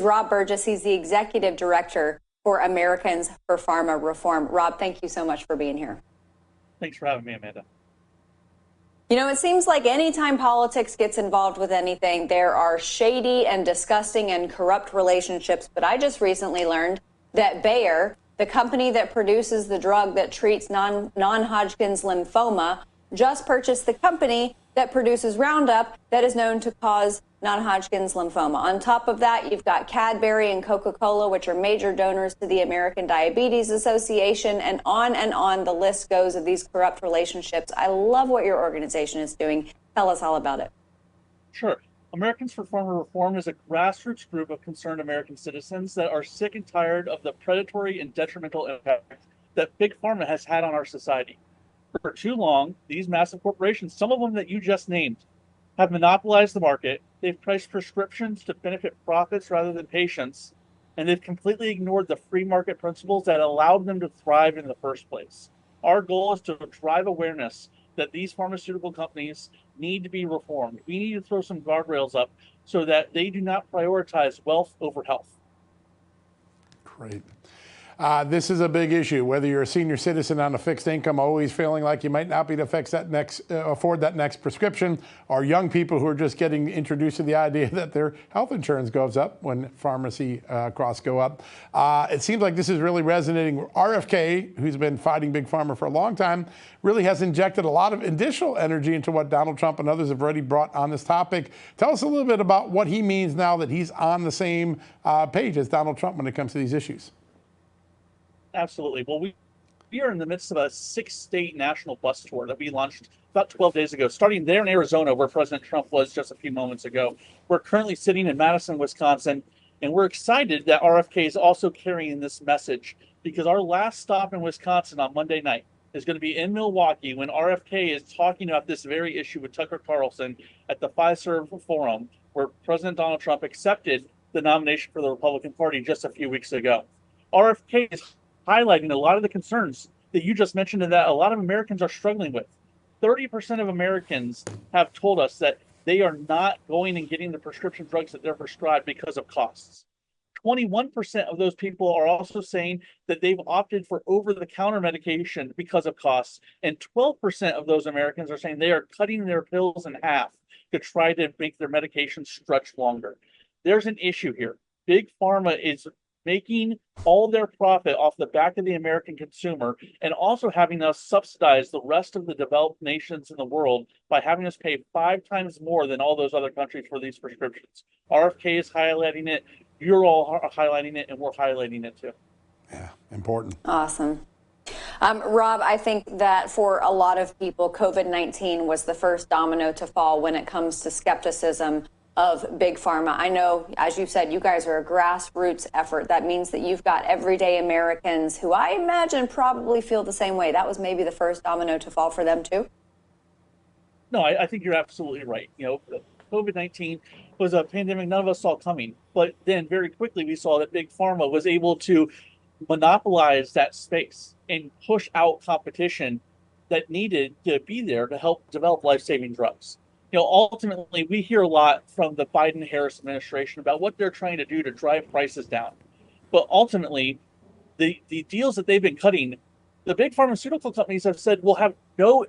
Rob Burgess. He's the executive director for Americans for Pharma Reform. Rob, thank you so much for being here. Thanks for having me, Amanda. You know, it seems like anytime politics gets involved with anything, there are shady and disgusting and corrupt relationships. But I just recently learned that Bayer, the company that produces the drug that treats non-Hodgkin's lymphoma, just purchased the company that produces Roundup that is known to cause non-Hodgkin's lymphoma. On top of that, you've got Cadbury and Coca-Cola, which are major donors to the American Diabetes Association, and on the list goes of these corrupt relationships. I love what your organization is doing. Tell us all about it. Sure. Americans for Pharma Reform is a grassroots group of concerned American citizens that are sick and tired of the predatory and detrimental impact that Big Pharma has had on our society. For too long, these massive corporations, some of them that you just named, have monopolized the market. They've priced prescriptions to benefit profits rather than patients, and they've completely ignored the free market principles that allowed them to thrive in the first place. Our goal is to drive awareness that these pharmaceutical companies need to be reformed. We need to throw some guardrails up so that they do not prioritize wealth over health. Great. This is a big issue, whether you're a senior citizen on a fixed income, always feeling like you might not be able to afford that next prescription, or young people who are just getting introduced to the idea that their health insurance goes up when pharmacy costs go up. It seems like this is really resonating. RFK, who's been fighting Big Pharma for a long time, really has injected a lot of additional energy into what Donald Trump and others have already brought on this topic. Tell us a little bit about what he means now that he's on the same page as Donald Trump when it comes to these issues. Absolutely. Well, we are in the midst of a 6-state national bus tour that we launched about 12 days ago, starting there in Arizona, where President Trump was just a few moments ago. We're currently sitting in Madison, Wisconsin, and we're excited that RFK is also carrying this message, because our last stop in Wisconsin on Monday night is going to be in Milwaukee when RFK is talking about this very issue with Tucker Carlson at the Pfizer Forum, where President Donald Trump accepted the nomination for the Republican Party just a few weeks ago. RFK is highlighting a lot of the concerns that you just mentioned and that a lot of Americans are struggling with. 30% of Americans have told us that they are not going and getting the prescription drugs that they're prescribed because of costs. 21% of those people are also saying that they've opted for over-the-counter medication because of costs. And 12% of those Americans are saying they are cutting their pills in half to try to make their medication stretch longer. There's an issue here. Big Pharma is making all their profit off the back of the American consumer, and also having us subsidize the rest of the developed nations in the world by having us pay 5 times more than all those other countries for these prescriptions. RFK is highlighting it, you're all highlighting it, and we're highlighting it too. Yeah, important. Awesome. Rob, I think that for a lot of people, COVID-19 was the first domino to fall when it comes to skepticism of Big Pharma. I know, as you said, you guys are a grassroots effort. That means that you've got everyday Americans who I imagine probably feel the same way. That was maybe the first domino to fall for them too. No, I think you're absolutely right. You know, COVID-19 was a pandemic none of us saw coming, but then very quickly we saw that Big Pharma was able to monopolize that space and push out competition that needed to be there to help develop life-saving drugs. You know, ultimately, we hear a lot from the Biden-Harris administration about what they're trying to do to drive prices down. But ultimately, the deals that they've been cutting, the big pharmaceutical companies have said will have no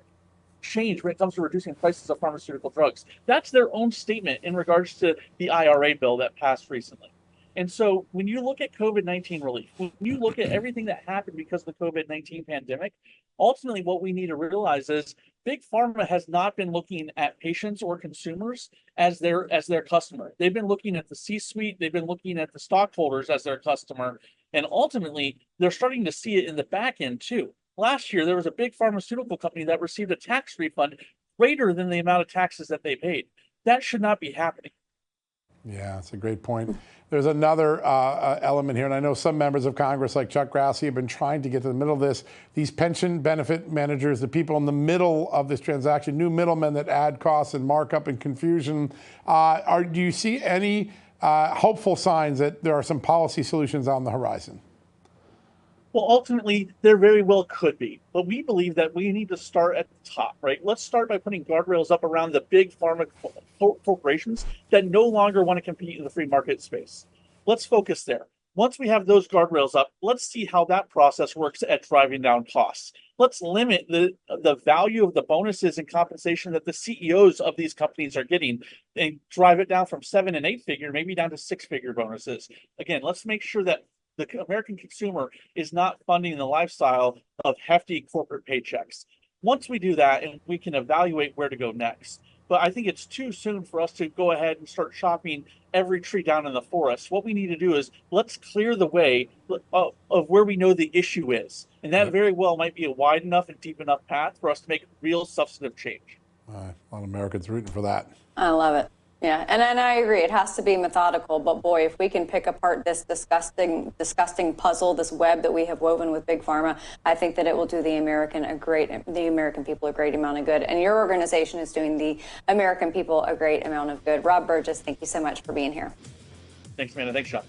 change when it comes to reducing prices of pharmaceutical drugs. That's their own statement in regards to the IRA bill that passed recently. And so when you look at COVID-19 relief, when you look at everything that happened because of the COVID-19 pandemic, ultimately what we need to realize is Big Pharma has not been looking at patients or consumers as their customer. They've been looking at the C-suite, they've been looking at the stockholders as their customer, and ultimately they're starting to see it in the back end too. Last year, there was a big pharmaceutical company that received a tax refund greater than the amount of taxes that they paid. That should not be happening. Yeah, that's a great point. There's another element here, and I know some members of Congress like Chuck Grassley have been trying to get to the middle of this. These pension benefit managers, the people in the middle of this transaction, new middlemen that add costs and markup and confusion. Do you see any hopeful signs that there are some policy solutions on the horizon? Well, ultimately, there very well could be, but we believe that we need to start at the top, right? Let's start by putting guardrails up around the big pharma corporations that no longer want to compete in the free market space. Let's focus there. Once we have those guardrails up, let's see how that process works at driving down costs. Let's limit the value of the bonuses and compensation that the CEOs of these companies are getting and drive it down from 7 and 8 figure, maybe down to 6-figure bonuses. Again, let's make sure that the American consumer is not funding the lifestyle of hefty corporate paychecks. Once we do that, and we can evaluate where to go next. But I think it's too soon for us to go ahead and start chopping every tree down in the forest. What we need to do is let's clear the way of where we know the issue is. And that very well might be a wide enough and deep enough path for us to make real substantive change. A lot of Americans rooting for that. I love it. Yeah, and I agree. It has to be methodical. But boy, if we can pick apart this disgusting puzzle, this web that we have woven with Big Pharma, I think that it will do the American people a great amount of good. And your organization is doing the American people a great amount of good. Rob Burgess, thank you so much for being here. Thanks, Amanda. Thanks, Sean.